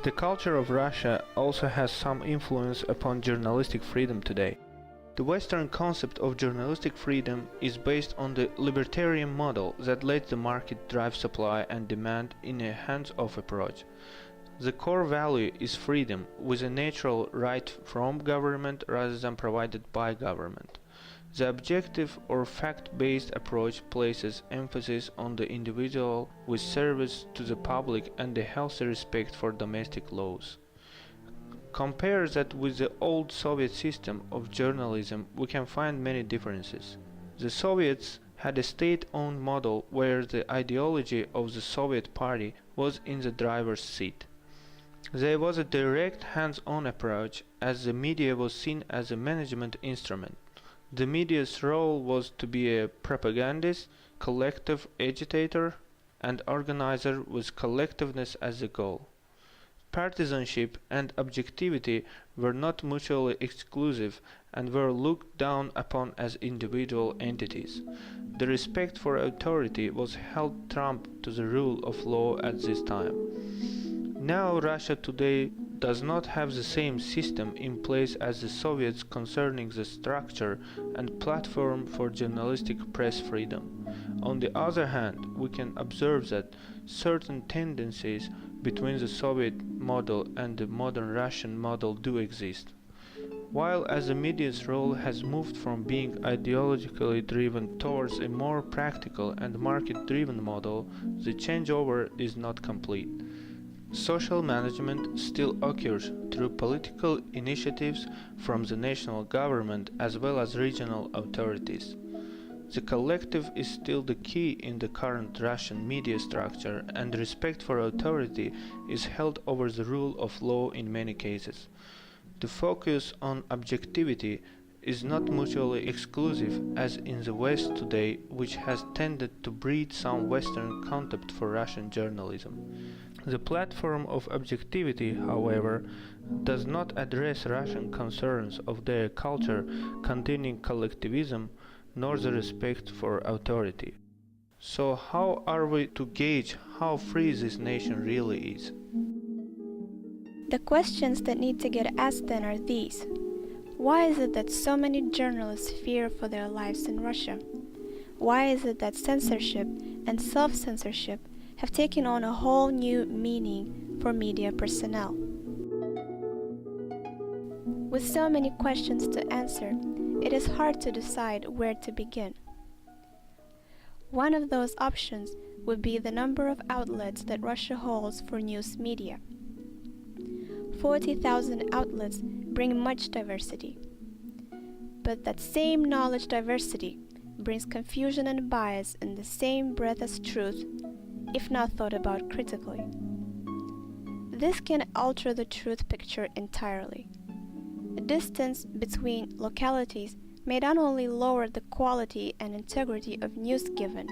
The culture of Russia also has some influence upon journalistic freedom today. The Western concept of journalistic freedom is based on the libertarian model that lets the market drive supply and demand in a hands-off approach. The core value is freedom, with a natural right from government rather than provided by government. The objective or fact-based approach places emphasis on the individual with service to the public and a healthy respect for domestic laws. Compare that with the old Soviet system of journalism, we can find many differences. The Soviets had a state-owned model where the ideology of the Soviet Party was in the driver's seat. There was a direct hands-on approach, as the media was seen as a management instrument. The media's role was to be a propagandist, collective agitator, and organizer with collectiveness as the goal. Partisanship and objectivity were not mutually exclusive and were looked down upon as individual entities. The respect for authority was held trump to the rule of law at this time. Now Russia today does not have the same system in place as the Soviets concerning the structure and platform for journalistic press freedom. On the other hand, we can observe that certain tendencies between the Soviet model and the modern Russian model do exist. While as the media's role has moved from being ideologically driven towards a more practical and market-driven model, the changeover is not complete. Social management still occurs through political initiatives from the national government as well as regional authorities. The collective is still the key in the current Russian media structure, and respect for authority is held over the rule of law in many cases. The focus on objectivity is not mutually exclusive as in the West today, which has tended to breed some Western contempt for Russian journalism. The platform of objectivity, however, does not address Russian concerns of their culture containing collectivism nor the respect for authority. So how are we to gauge how free this nation really is? The questions that need to get asked then are these. Why is it that so many journalists fear for their lives in Russia? Why is it that censorship and self-censorship have taken on a whole new meaning for media personnel? With so many questions to answer, it is hard to decide where to begin. One of those options would be the number of outlets that Russia holds for news media. 40,000 outlets bring much diversity. But that same knowledge diversity brings confusion and bias in the same breath as truth, if not thought about critically. This can alter the truth picture entirely. The distance between localities may not only lower the quality and integrity of news given,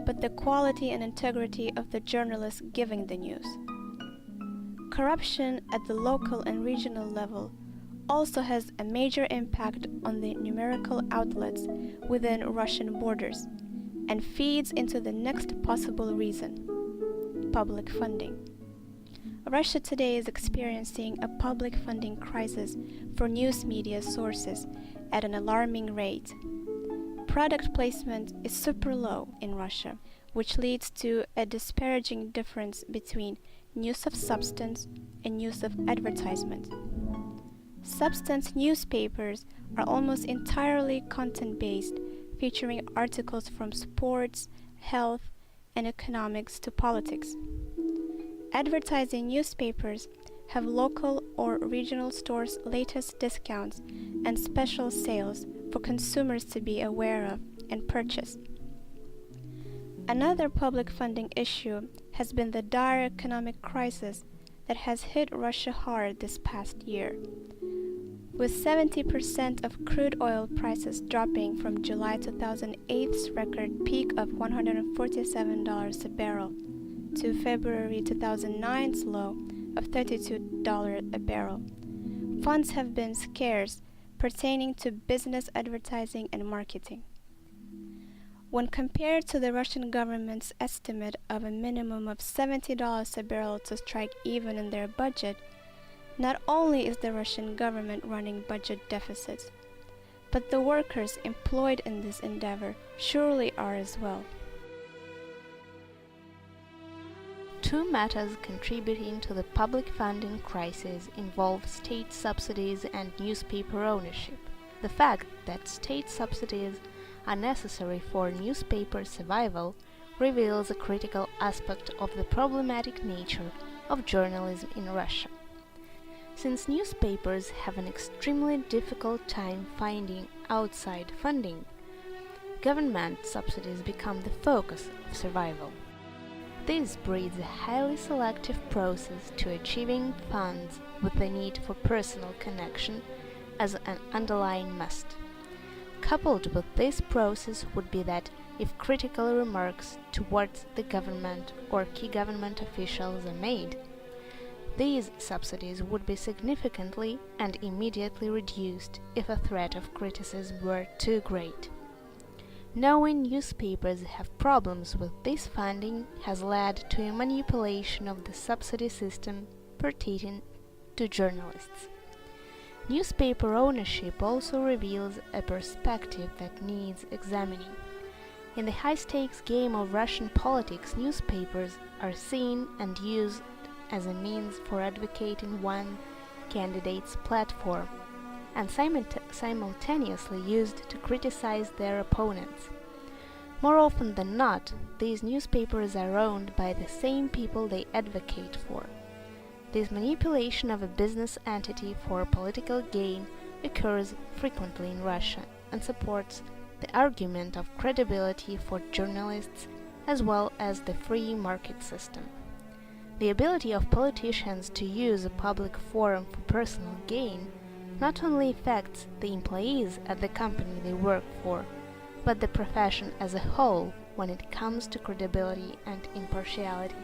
but the quality and integrity of the journalists giving the news. Corruption at the local and regional level also has a major impact on the numerical outlets within Russian borders and feeds into the next possible reason: public funding. Russia today is experiencing a public funding crisis for news media sources at an alarming rate. Product placement is super low in Russia, which leads to a disparaging difference between news of substance and news of advertisement. Substance newspapers are almost entirely content-based, featuring articles from sports, health, and economics to politics. Advertising newspapers have local or regional stores' latest discounts and special sales for consumers to be aware of and purchase. Another public funding issue has been the dire economic crisis that has hit Russia hard this past year. With 70% of crude oil prices dropping from July 2008's record peak of $147 a barrel to February 2009's low of $32 a barrel, funds have been scarce pertaining to business advertising and marketing. When compared to the Russian government's estimate of a minimum of $70 a barrel to strike even in their budget, not only is the Russian government running budget deficits, but the workers employed in this endeavor surely are as well. Two matters contributing to the public funding crisis involve state subsidies and newspaper ownership. The fact that state subsidies are necessary for newspaper survival reveals a critical aspect of the problematic nature of journalism in Russia. Since newspapers have an extremely difficult time finding outside funding, government subsidies become the focus of survival. This breeds a highly selective process to achieving funds with the need for personal connection as an underlying must. Coupled with this process would be that if critical remarks towards the government or key government officials are made, these subsidies would be significantly and immediately reduced if a threat of criticism were too great. Knowing newspapers have problems with this funding has led to a manipulation of the subsidy system pertaining to journalists. Newspaper ownership also reveals a perspective that needs examining. In the high-stakes game of Russian politics, newspapers are seen and used as a means for advocating one candidate's platform, and simultaneously used to criticize their opponents. More often than not, these newspapers are owned by the same people they advocate for. This manipulation of a business entity for political gain occurs frequently in Russia and supports the argument of credibility for journalists as well as the free market system. The ability of politicians to use a public forum for personal gain not only affects the employees at the company they work for, but the profession as a whole when it comes to credibility and impartiality.